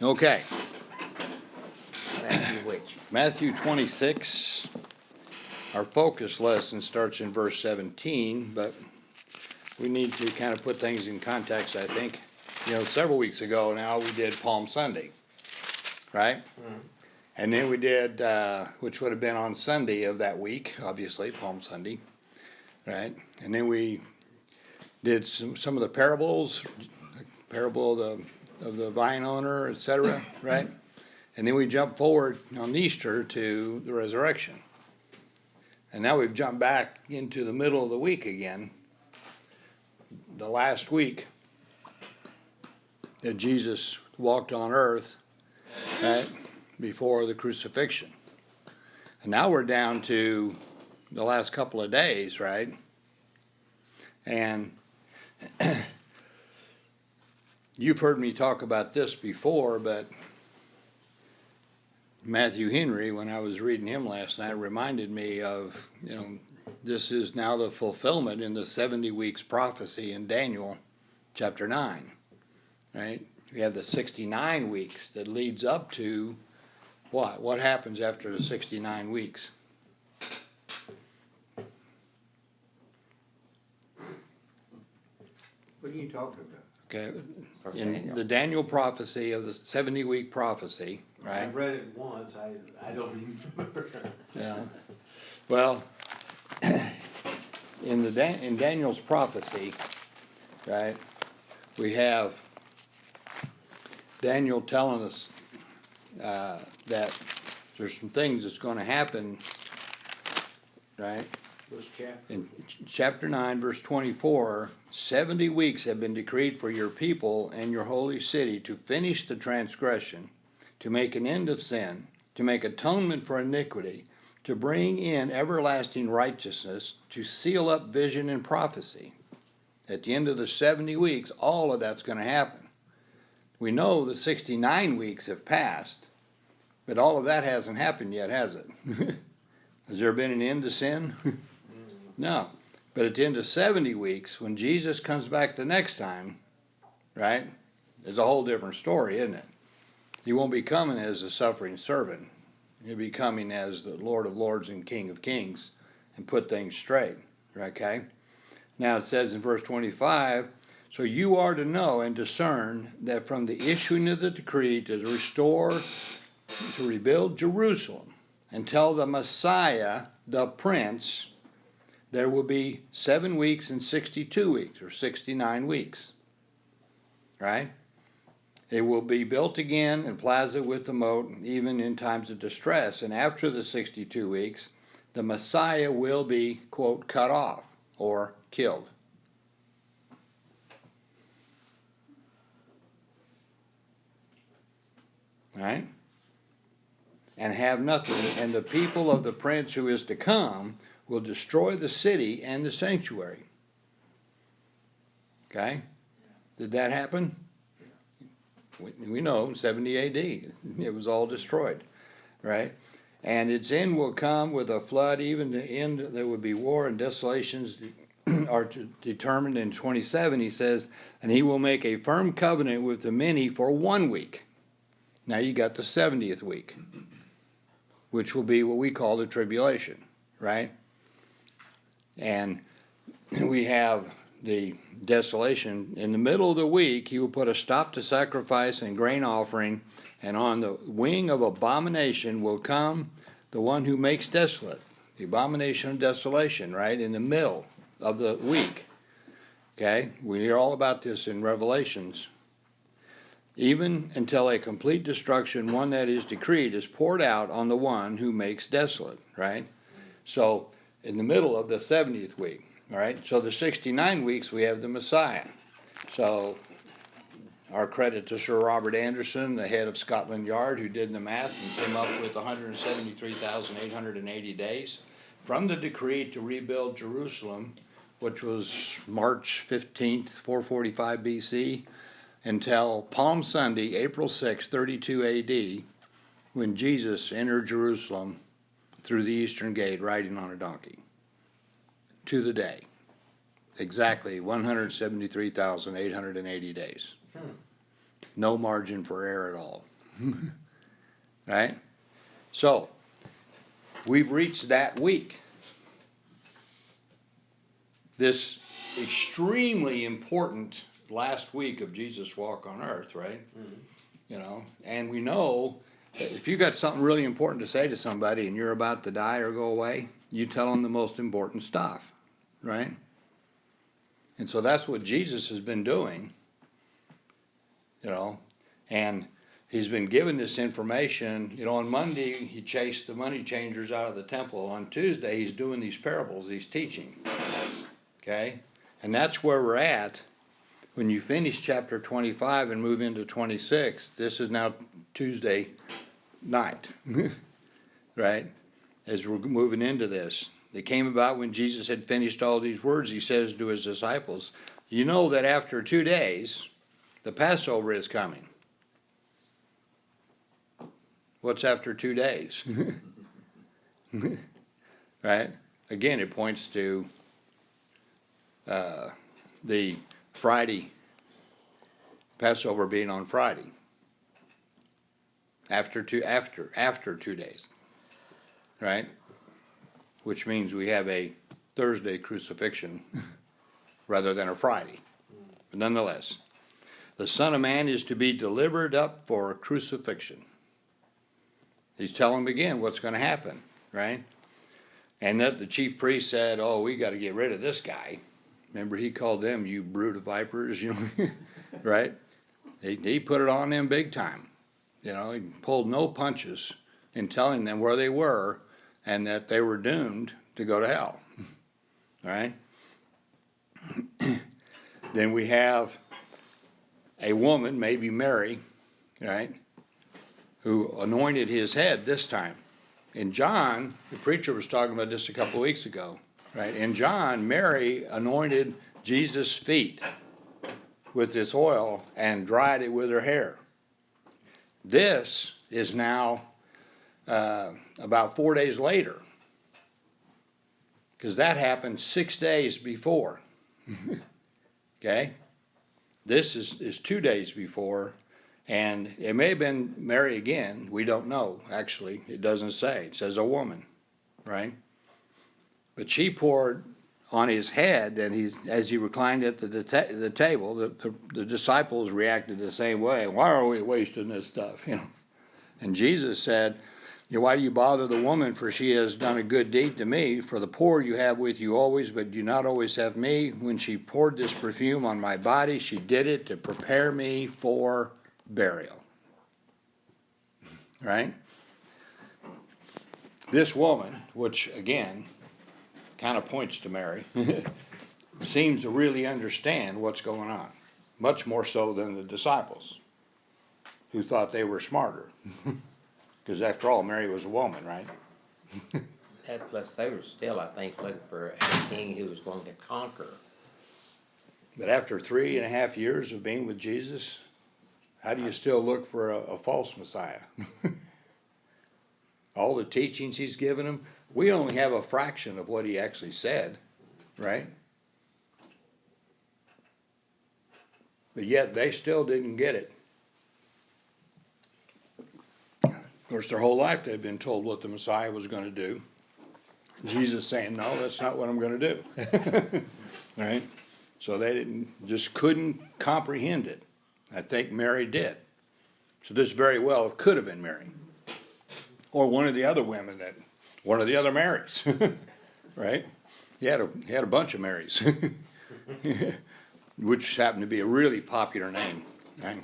Okay, Matthew which? Matthew 26. Our focus lesson starts in verse 17, but we need to kind of put things in context, I think. Several weeks ago now we did Palm Sunday, right? And then we did, which would have been on Sunday of that week, obviously, Palm Sunday, right? And then we did some of the parables, parable of the vine owner, etc., right? And then we jumped forward on Easter to the resurrection. And now we've jumped back into the middle of the week again, the last week that Jesus walked on earth, right, before the crucifixion. And now we're down to the last couple of days, right? And you've heard me talk about this before, but Mathew Henry, when I was reading him last night, reminded me of, this is now the fulfillment in the 70 weeks prophecy in Daniel chapter 9, right? We have the 69 weeks that leads up to what? What happens after the 69 weeks? What are you talking about? Okay, in the Daniel prophecy of the 70-week prophecy, right? I've read it once, I don't remember. Yeah. Well, in Daniel's prophecy, right, we have Daniel telling us that there's some things that's going to happen, right? Which chapter? In chapter 9, verse 24, 70 weeks have been decreed for your people and your holy city to finish the transgression, to make an end of sin, to make atonement for iniquity, to bring in everlasting righteousness, to seal up vision and prophecy. At the end of the 70 weeks, all of that's going to happen. We know the 69 weeks have passed, but all of that hasn't happened yet, has it? Has there been an end to sin? No. But at the end of 70 weeks, when Jesus comes back the next time, right, it's a whole different story, isn't it? He won't be coming as a suffering servant. He'll be coming as the Lord of Lords and King of Kings and put things straight, okay? Now it says in verse 25, so you are to know and discern that from the issuing of the decree to restore, to rebuild Jerusalem, until the Messiah, the Prince, there will be 7 weeks and 62 weeks, or 69 weeks, right? It will be built again in plaza with the moat, even in times of distress. And after the 62 weeks, the Messiah will be, quote, cut off or killed. Right? And have nothing. And the people of the prince who is to come will destroy the city and the sanctuary. Okay? Did that happen? We know, 70 AD, it was all destroyed, right? And its end will come with a flood, even the end there would be war and desolations are determined in 27, he says, and he will make a firm covenant with the many for 1 week. Now you got the 70th week, which will be what we call the tribulation, right? And we have the desolation. In the middle of the week, he will put a stop to sacrifice and grain offering, and on the wing of abomination will come the one who makes desolate. The abomination of desolation, right, in the middle of the week. Okay? We hear all about this in Revelations. Even until a complete destruction, one that is decreed, is poured out on the one who makes desolate, right? So, in the middle of the 70th week, all right? So the 69 weeks, we have the Messiah. So our credit to Sir Robert Anderson, the head of Scotland Yard, who did the math and came up with 173,880 days from the decree to rebuild Jerusalem, which was March 15th, 445 BC, until Palm Sunday, April 6, 32 AD, when Jesus entered Jerusalem through the eastern gate riding on a donkey. To the day. Exactly 173,880 days. No margin for error at all. Right? So, we've reached that week. This extremely important last week of Jesus' walk on earth, right? Mhm. You know, and we know that if you got something really important to say to somebody and you're about to die or go away, you tell them the most important stuff, right? And so that's what Jesus has been doing, you know, and he's been given this information. You know, on Monday, he chased the money changers out of the temple. On Tuesday, he's doing these parables, he's teaching, okay? And that's where we're at. When you finish chapter 25 and move into 26, this is now Tuesday night, right? As we're moving into this. It came about when Jesus had finished all these words, he says to his disciples, you know that after 2 days, the Passover is coming. What's after 2 days? Right? Again, it points to the Friday, Passover being on Friday. After 2 days. Right? Which means we have a Thursday crucifixion rather than a Friday. But nonetheless, the Son of Man is to be delivered up for crucifixion. He's telling them again what's going to happen, right? And that the chief priest said, oh, we got to get rid of this guy. Remember, he called them, you brood of vipers, you know, right? He put it on them big time. You know, he pulled no punches in telling them where they were and that they were doomed to go to hell. All right? Then we have a woman, maybe Mary, right, who anointed his head this time. In John, the preacher was talking about this a couple of weeks ago, right? In John, Mary anointed Jesus' feet with this oil and dried it with her hair. This is now about 4 days later, because that happened 6 days before. Okay? This is 2 days before, and it may have been Mary again. We don't know, actually. It doesn't say. It says a woman, right? But she poured on his head, and as he reclined at the table, the disciples reacted the same way. Why are we wasting this stuff? You know? And Jesus said, why do you bother the woman? For she has done a good deed to me. For the poor you have with you always, but do not always have me. When she poured this perfume on my body, she did it to prepare me for burial. Right? This woman, which again kind of points to Mary, seems to really understand what's going on. Much more so than the disciples, who thought they were smarter. Because after all, Mary was a woman, right? That plus they were still, I think, looking for a king who was going to conquer. But after 3.5 years of being with Jesus, how do you still look for a false Messiah? All the teachings he's given them, we only have a fraction of what he actually said, right? But yet they still didn't get it. Of course, their whole life they'd been told what the Messiah was going to do. Jesus saying, no, that's not what I'm going to do. Right? So they just couldn't comprehend it. I think Mary did. So this very well could have been Mary. Or one of the other women, one of the other Marys. Right? He had a bunch of Marys. Which happened to be a really popular name. Right?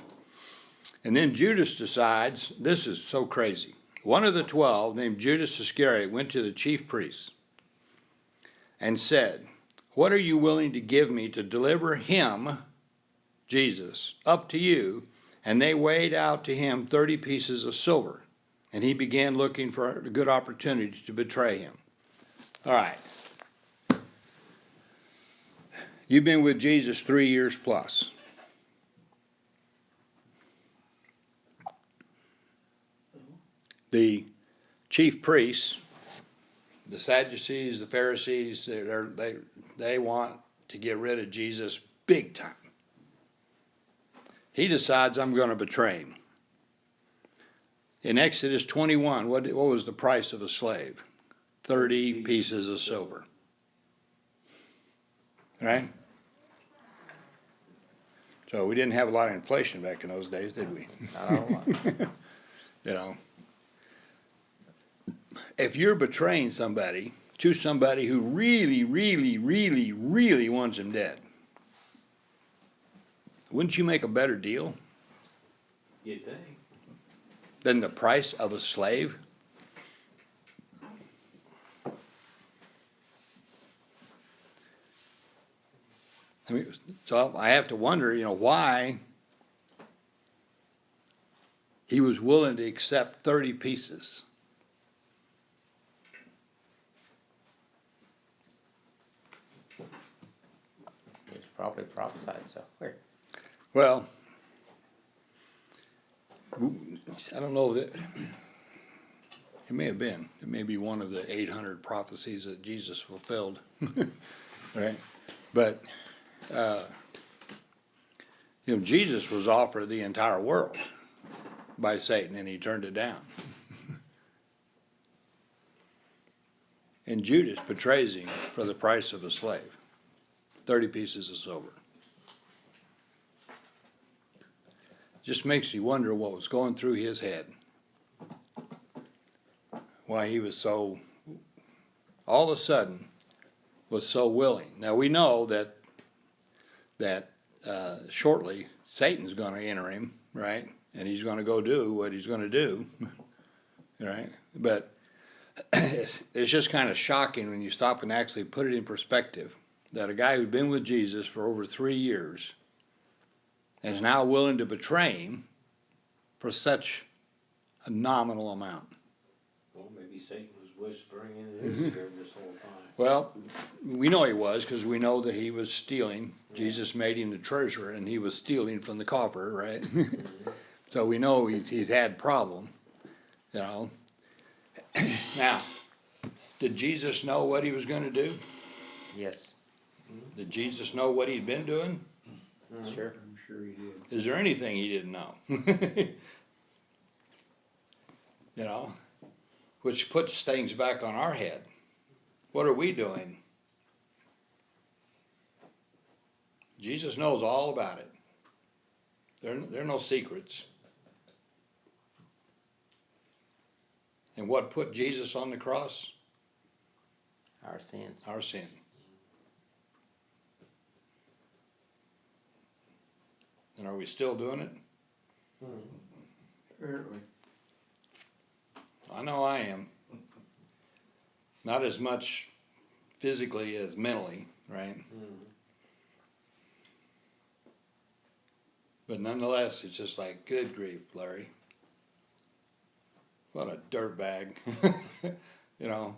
And then Judas decides, this is so crazy. One of the 12, named Judas Iscariot, went to the chief priests and said, what are you willing to give me to deliver him, Jesus, up to you? And they weighed out to him 30 pieces of silver. And he began looking for a good opportunity to betray him. All right. You've been with Jesus 3 years plus. The chief priests, the Sadducees, the Pharisees, they want to get rid of Jesus big time. He decides, I'm going to betray him. In Exodus 21, what was the price of a slave? 30 pieces of silver. Right? So we didn't have a lot of inflation back in those days, did we? Not a whole lot. You know, if you're betraying somebody to somebody who really, really, really, really wants him dead, wouldn't you make a better deal You'd think. than the price of a slave? I mean, so I have to wonder, why he was willing to accept 30 pieces. It's probably prophesied somewhere. Well, I don't know that it may have been. It may be one of the 800 prophecies that Jesus fulfilled, right? But Jesus was offered the entire world by Satan, and he turned it down. And Judas betrays him for the price of a slave, 30 pieces of silver. Just makes you wonder what was going through his head. Why he was so, all of a sudden, was so willing. Now we know that shortly Satan's going to enter him, right? And he's going to go do what he's going to do, right? But it's just kind of shocking when you stop and actually put it in perspective that a guy who'd been with Jesus for over 3 years and is now willing to betray him for such a nominal amount. Well, maybe Satan was whispering in his ear this whole time. Well, we know he was because we know that he was stealing. Jesus made him the treasurer, and he was stealing from the coffer, right? So we know he's had problem, Now, did Jesus know what he was going to do? Yes. Did Jesus know what he'd been doing? Sure. I'm sure he did. Is there anything he didn't know? Which puts things back on our head. What are we doing? Jesus knows all about it. There are no secrets. And what put Jesus on the cross? Our sins. Our sin. And are we still doing it? Apparently. I know I am. Not as much physically as mentally, right? But nonetheless, it's just like, good grief, Larry. What a dirtbag. Because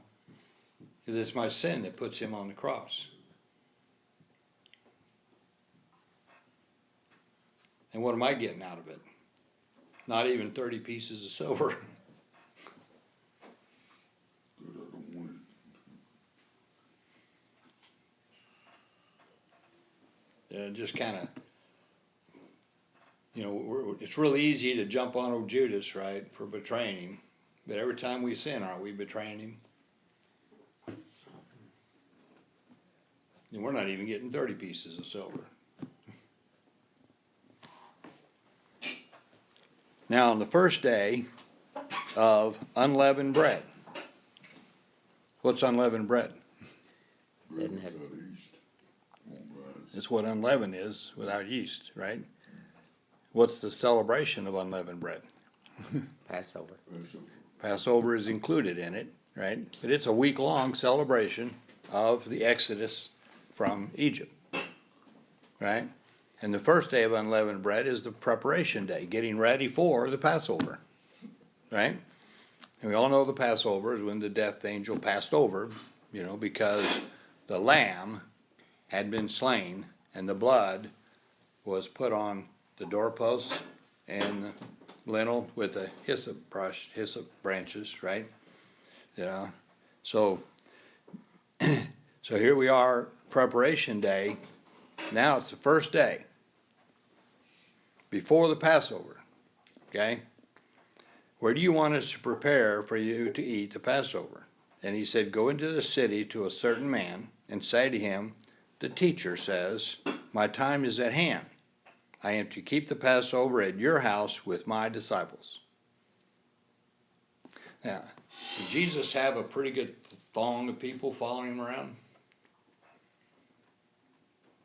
it's my sin that puts him on the cross. And what am I getting out of it? Not even 30 pieces of silver. Just kind of, it's really easy to jump on old Judas, right, for betraying him. But every time we sin, aren't we betraying him? And we're not even getting 30 pieces of silver. Now, on the first day of unleavened bread, what's unleavened bread? Didn't have It's what unleavened is without yeast, right? What's the celebration of unleavened bread? Passover. Passover is included in it, right? But it's a week-long celebration of the Exodus from Egypt, right? And the first day of unleavened bread is the preparation day, getting ready for the Passover, right? And we all know the Passover is when the death angel passed over, because the lamb had been slain and the blood was put on the doorposts and the lintel with a hyssop branches, right? So here we are, preparation day. Now it's the first day before the Passover, okay? where do you want us to prepare for you to eat the Passover? And he said, go into the city to a certain man and say to him, the teacher says, my time is at hand. I am to keep the Passover at your house with my disciples. Now, did Jesus have a pretty good throng of people following him around?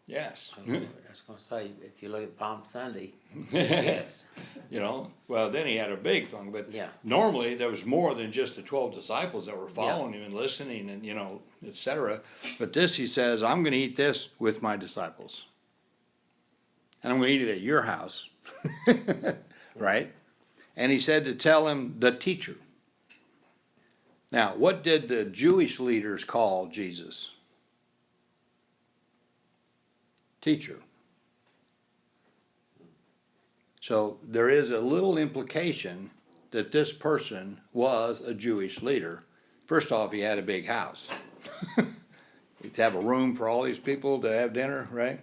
Yes. I was gonna say, if you look at Palm Sunday, yes, You know, well, then he had a big thing, but Yeah. normally there was more than just the 12 disciples that were following him and listening and, etc. But this, he says, I'm going to eat this with my disciples. And I'm going to eat it at your house. Right? And he said to tell him the teacher. Now, what did the Jewish leaders call Jesus? Teacher. So there is a little implication that this person was a Jewish leader. First off, he had a big house. He'd have a room for all these people to have dinner, right?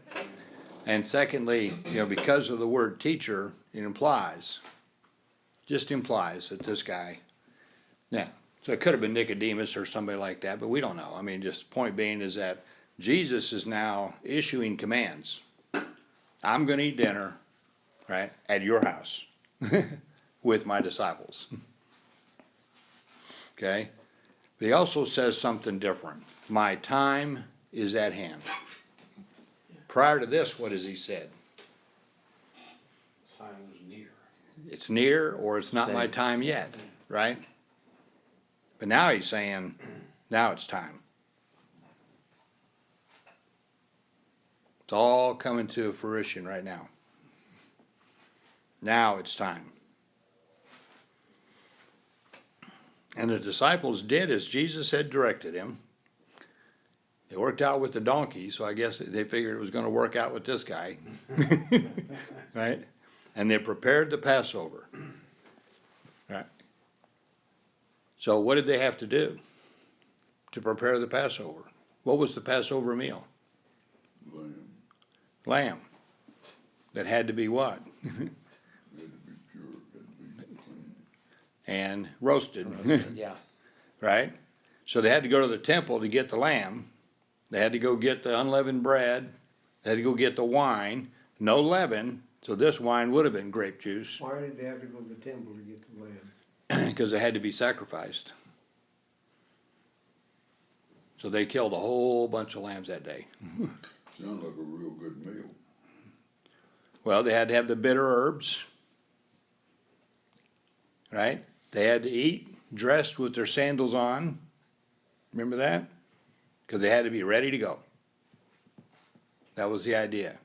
And secondly, because of the word teacher, it just implies that this guy, yeah. So it could have been Nicodemus or somebody like that, but we don't know. I mean, just point being is that Jesus is now issuing commands. I'm going to eat dinner, right, at your house with my disciples. Okay? But he also says something different. My time is at hand. Prior to this, what has he said? Time was near. It's near, or it's not my Same. time yet, right? But now he's saying, now it's time. It's all coming to fruition right now. Now it's time. And the disciples did as Jesus had directed him. It worked out with the donkey, so I guess they figured it was going to work out with this guy. Right? And they prepared the Passover. Right? So what did they have to do to prepare the Passover? What was the Passover meal? Lamb. That had to be what? And roasted. yeah. Right? So they had to go to the temple to get the lamb. They had to go get the unleavened bread. They had to go get the wine. No leaven, so this wine would have been grape juice Why did they have to go to the temple to get the lamb? because it had to be sacrificed. So they killed a whole bunch of lambs that day. Sounds like a real good meal. Well, they had to have the bitter herbs, right? They had to eat dressed with their sandals on. Remember that? Because they had to be ready to go. That was the idea,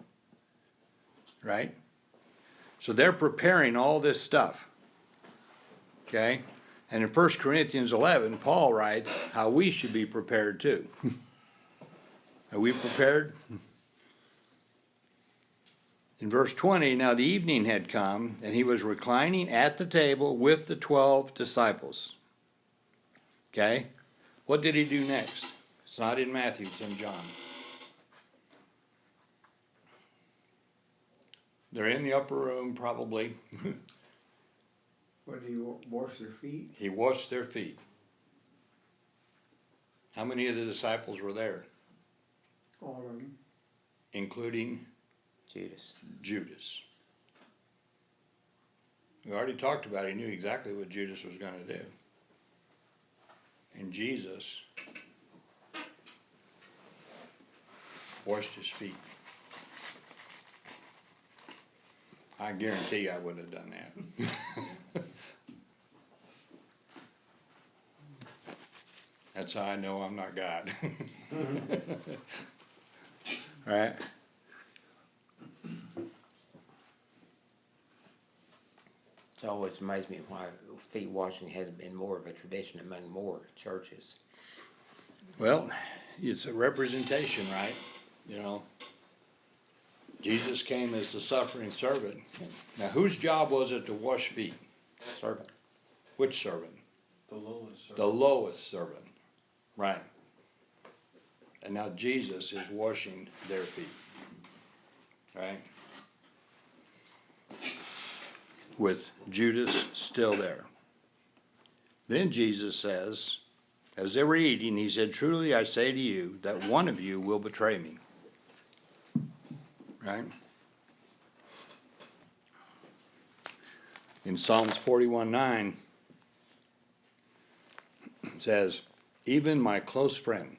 right? So they're preparing all this stuff, okay? And in 1 Corinthians 11, Paul writes how we should be prepared too. Are we prepared? In verse 20, now the evening had come, and he was reclining at the table with the 12 disciples. Okay? What did he do next? It's not in Matthew, it's in John. They're in the upper room, probably. What, do you wash their feet? He washed their feet. How many of the disciples were there? All of them. Including Judas. Judas. We already talked about it. He knew exactly what Judas was going to do. And Jesus washed his feet. I guarantee you I wouldn't have done that. That's how I know I'm not God. Right? It's always amazed me why feet washing hasn't been more of a tradition among more churches. Well, it's a representation, right? Jesus came as the suffering servant. Now, whose job was it to wash feet? Servant. Which servant? The lowest. Sir. The lowest servant. Right. And now Jesus is washing their feet. Right? With Judas still there. Then Jesus says, as they were eating, he said, truly I say to you that one of you will betray me. Right? In Psalms 41:9, it says, even my close friend,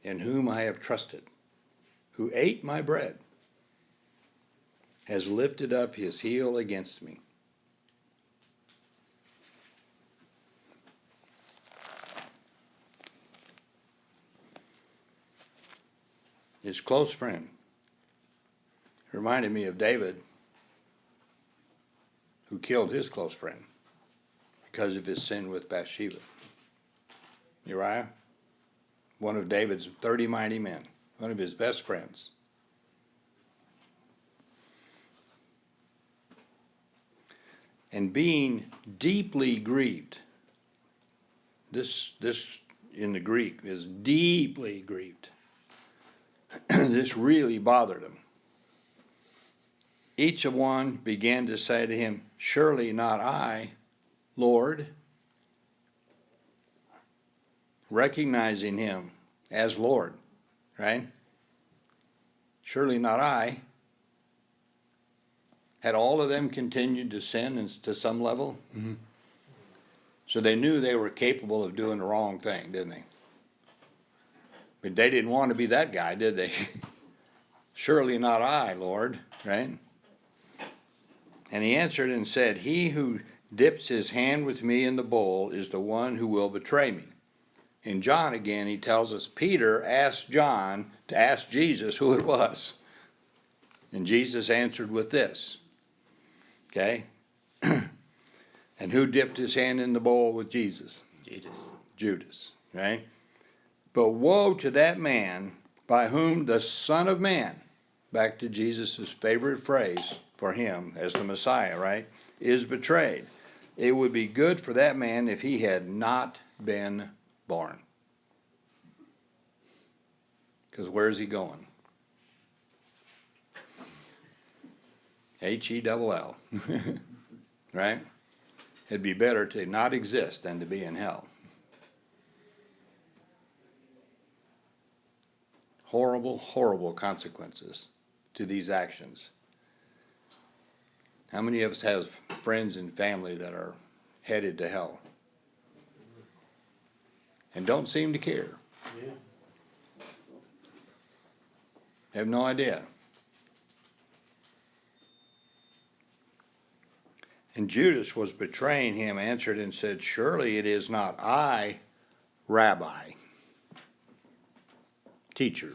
in whom I have trusted, who ate my bread, has lifted up his heel against me. His close friend reminded me of David, who killed his close friend because of his sin with Bathsheba. Uriah, one of David's 30 mighty men, one of his best friends. And being deeply grieved, this in the Greek is deeply grieved. This really bothered him. Each of one began to say to him, surely not I, Lord, recognizing him as Lord, right? Surely not I. Had all of them continued to sin to some level? Mm-hmm. So they knew they were capable of doing the wrong thing, didn't they? But they didn't want to be that guy, did they? Surely not I, Lord, right? And he answered and said, he who dips his hand with me in the bowl is the one who will betray me. In John again, he tells us, Peter asked John to ask Jesus who it was. And Jesus answered with this. Okay? And who dipped his hand in the bowl with Jesus? Judas, right? But woe to that man by whom the Son of Man, back to Jesus' favorite phrase for him as the Messiah, right, is betrayed. It would be good for that man if he had not been born. Because where's he going? Hell. Right? It'd be better to not exist than to be in hell. Horrible, horrible consequences to these actions. How many of us have friends and family that are headed to hell and don't seem to care? Yeah. Have no idea. And Judas was betraying him, answered and said, surely it is not I, Rabbi, teacher.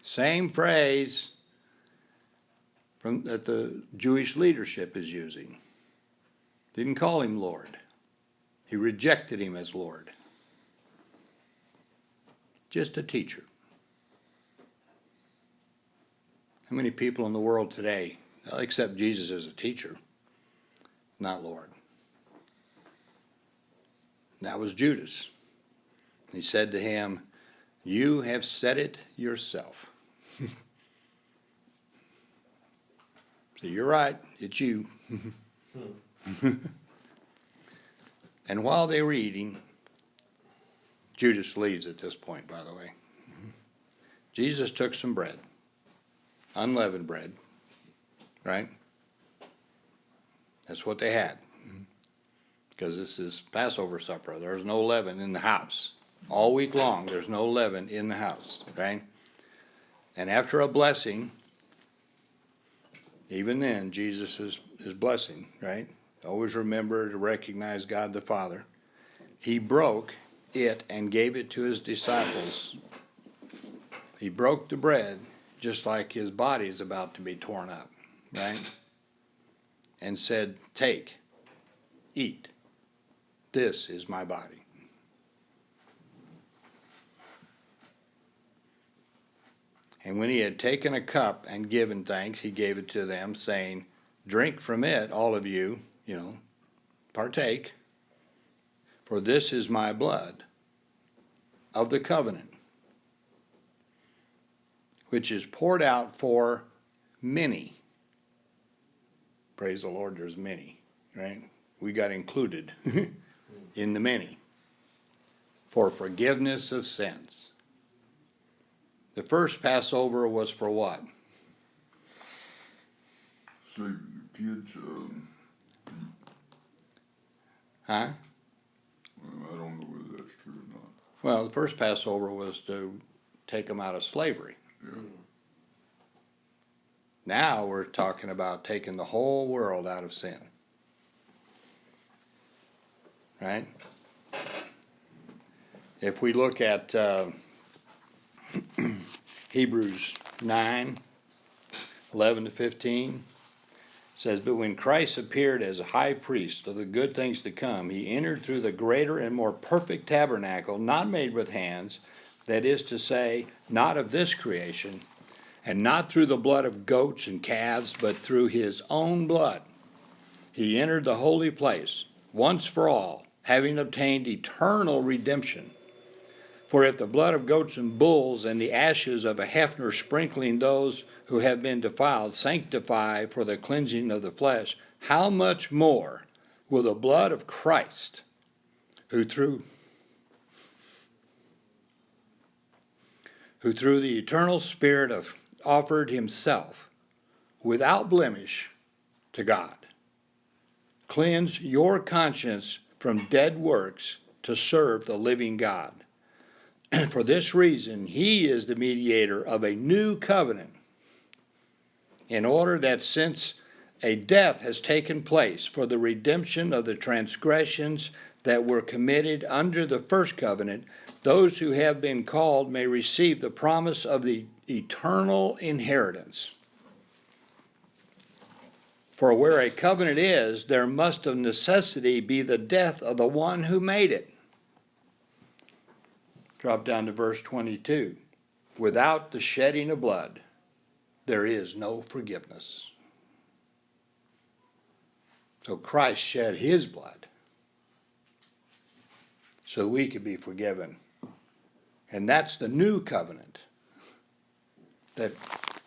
Same phrase that the Jewish leadership is using. Didn't call him Lord. He rejected him as Lord. Just a teacher. How many people in the world today accept Jesus as a teacher, not Lord? And that was Judas. He said to him, you have said it yourself. So you're right, it's you. And while they were eating, Judas leaves at this point, by the way. Jesus took some bread, unleavened bread, right? That's what they had. Because this is Passover supper. There's no leaven in the house. All week long, there's no leaven in the house, right? And after a blessing, even then, Jesus is blessing, right? Always remember to recognize God the Father. He broke it and gave it to his disciples. He broke the bread just like his body is about to be torn up, right? And said, take, eat. This is my body. And when he had taken a cup and given thanks, he gave it to them, saying, drink from it, all of you, partake, for this is my blood of the covenant, which is poured out for many. Praise the Lord, there's many, right? We got included. in the many for forgiveness of sins. The first Passover was for what? Saving the kids, Huh? I don't know whether that's true or not. Well, the first Passover was to take them out of slavery. Yeah. Now we're talking about taking the whole world out of sin. Right? If we look at Hebrews 9:11-15, it says, "But when Christ appeared as a high priest of the good things to come, he entered through the greater and more perfect tabernacle, not made with hands, that is to say, not of this creation, and not through the blood of goats and calves, but through his own blood. He entered the holy place, once for all, having obtained eternal redemption. For if the blood of goats and bulls and the ashes of a heifer sprinkling those who have been defiled sanctify for the cleansing of the flesh, how much more will the blood of Christ, who through the eternal Spirit offered himself without blemish to God, cleanse your conscience from dead works to serve the living God. And for this reason, he is the mediator of a new covenant, in order that since a death has taken place for the redemption of the transgressions that were committed under the first covenant, those who have been called may receive the promise of the eternal inheritance. For where a covenant is, there must of necessity be the death of the one who made it." Drop down to verse 22. "Without the shedding of blood, there is no forgiveness." So Christ shed his blood so we could be forgiven. And that's the new covenant that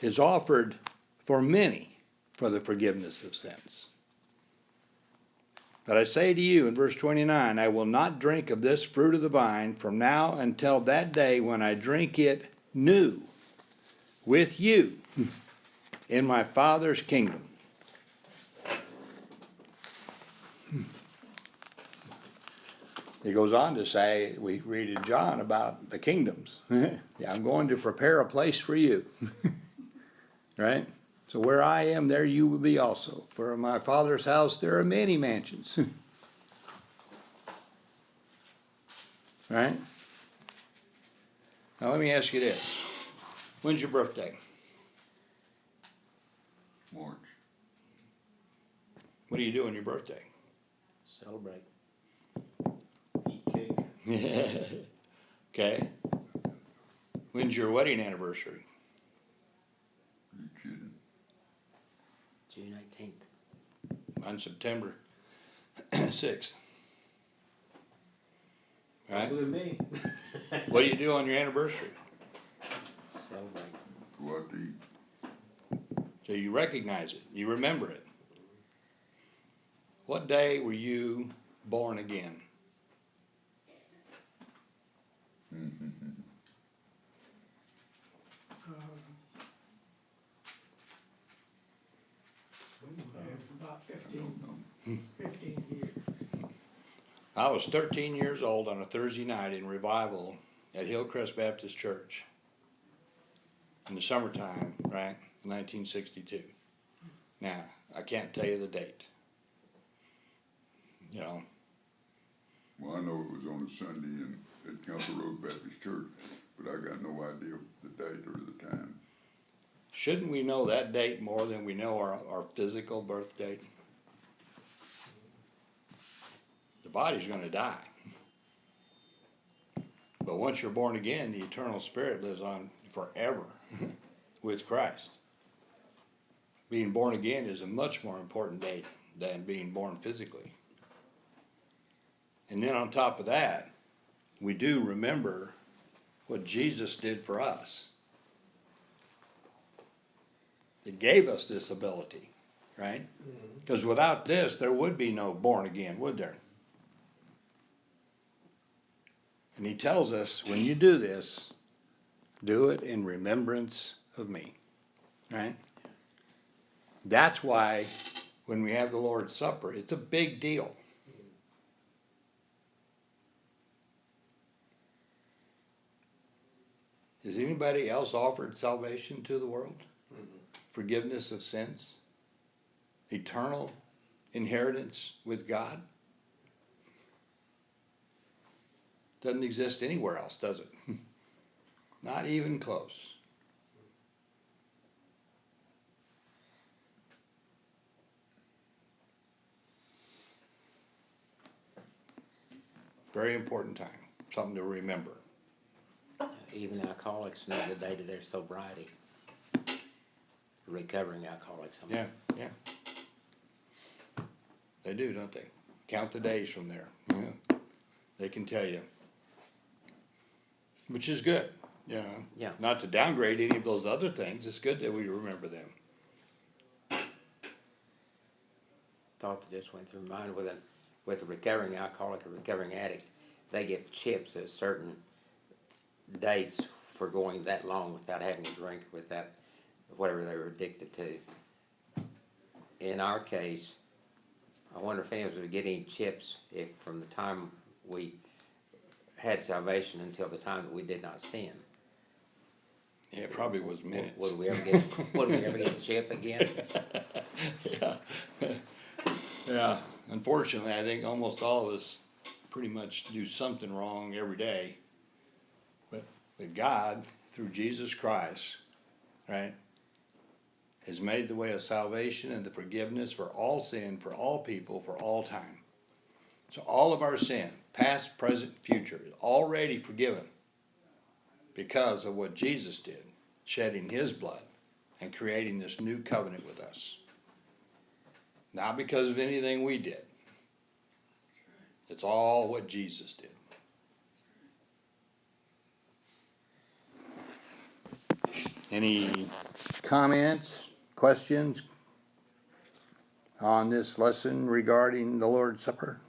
is offered for many for the forgiveness of sins. "But I say to you," in verse 29, "I will not drink of this fruit of the vine from now until that day when I drink it new with you in my Father's kingdom." He goes on to say, we read in John about the kingdoms. Yeah, "I'm going to prepare a place for you." Right? "So where I am, there you will be also. For in my Father's house there are many mansions." Right? Now let me ask you this. When's your birthday? March. What do you do on your birthday? Celebrate. Eat cake. Okay. When's your wedding anniversary? Are you kidding? June 18th. Mine's September 6th. Right? Include me. What do you do on your anniversary? Celebrate. Go out to eat. So you recognize it. You remember it. What day were you born again? About I don't know. 15 years. I was 13 years old on a Thursday night in revival at Hillcrest Baptist Church in the summertime, right? 1962. Now, I can't tell you the date. You know, Well, I know it was on a Sunday at Council Road Baptist Church, but I got no idea the date or the time. shouldn't we know that date more than we know our physical birth date? The body's going to die. But once you're born again, the eternal spirit lives on forever with Christ. Being born again is a much more important date than being born physically. And then on top of that, we do remember what Jesus did for us. It gave us this ability, right? Because without this, there would be no born again, would there? And he tells us, when you do this, do it in remembrance of me. Right? That's why when we have the Lord's Supper, it's a big deal. Has anybody else offered salvation to the world? Forgiveness of sins? Eternal inheritance with God? Doesn't exist anywhere else, does it? Not even close. Very important time. Something to remember. Even alcoholics know the date of their sobriety. Recovering alcoholics. I mean. Yeah. They do, don't they? Count the days from there. Yeah. They can tell you. Which is good. Yeah. Not to downgrade any of those other things. It's good that we remember them. Thought that just went through my mind with a recovering alcoholic or recovering addict, they get chips at certain dates for going that long without having a drink, without whatever they were addicted to. In our case, I wonder if any of us would get any chips if from the time we had salvation until the time that we did not sin. Yeah, it probably was minutes. Would we ever get a chip again? Yeah. Unfortunately, I think almost all of us pretty much do something wrong every day. But God, through Jesus Christ, right, has made the way of salvation and the forgiveness for all sin, for all people, for all time. So all of our sin, past, present, future, is already forgiven because of what Jesus did, shedding his blood and creating this new covenant with us. Not because of anything we did. It's all what Jesus did. Any comments, questions on this lesson regarding the Lord's Supper?